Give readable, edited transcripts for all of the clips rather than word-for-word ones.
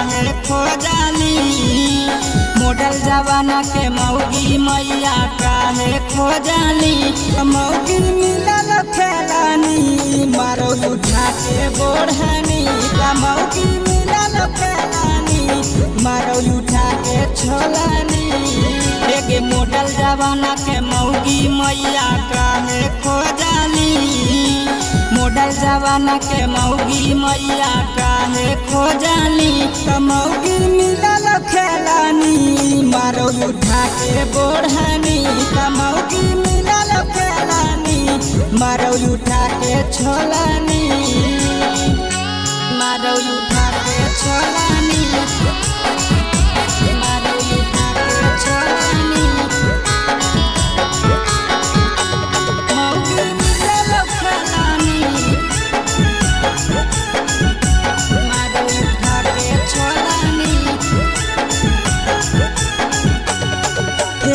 काहे खोजाली। मॉडल जवाना के मौगी मैया काहे खोजाली। मौगी मिलल खेलानी मारो उठा के बोढ़नी। मौगी मिलल खेलानी मारो उठा के छोलानी। एक मॉडल जवाना के मौगी मैया काहे खोजाली। मॉडल जवाना के मौगी मैया काहे खोजाली। मौगी मिलल खेलानी मारो उठा के बोढ़नी। मौगी मिलल खेलानी मारो उठा के छोलानी। मारो उठा के छोलानी। मारो उठा के छोलानी। मौगी मिलल खेलानी मारो उठा के छोलानी।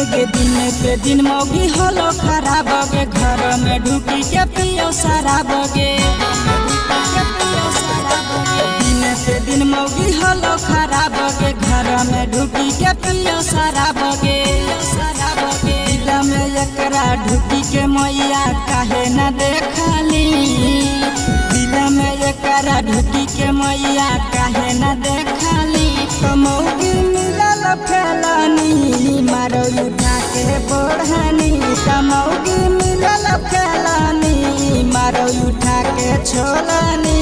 एक दिन पे दिन मौगी होलो खराब गे। घर में ढुकी के पियो शराब गे। दिन पे दिन मौगी होलो खराब गे। घर में ढुकी के पियो शराब गे। दिल में एकरा ढुकी के मैया काहे न देखली। दिल में एकरा ढुकी के मैया काहे न देखली। मौगी मिलल खेलानी मारो उठा के बोढ़नी। मौगी मिलल खेलानी मारो उठा के छोलानी।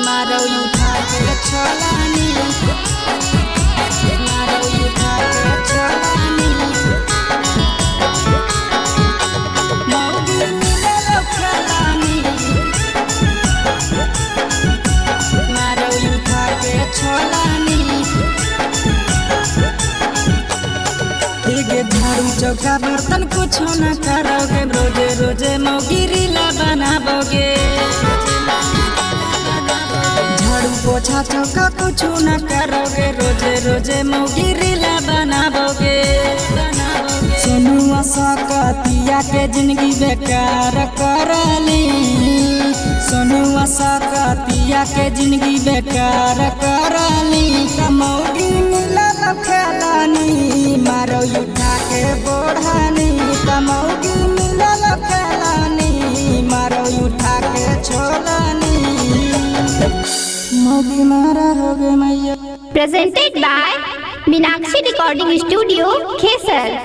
मारो उठा के छोलानी। मारो उठा के छोलानी। मौगी मिलल खेलानी मारो उठा के छोलानी। झाड़ू चौका बर्तन कुछ न करोगे। रोजे रोजे मौगी रीला बनाबोगे। झाड़ू पोछा चौका कुछ न करोगे। रोजे रोजे मौगी रीला बनाबोगे। सोनुआ सकतिया के जिंदगी बेकार करली। सोनुआ सकतिया के जिंदगी बेकार करली। मौगी मिलल खेलानी मारो उठा के बोढ़नी। मौगी मिलल खेलानी मारो उठा के छोलानी। मौगी मारा हो गे मैया। Presented by Meenakshi Recording Studio, Kesar।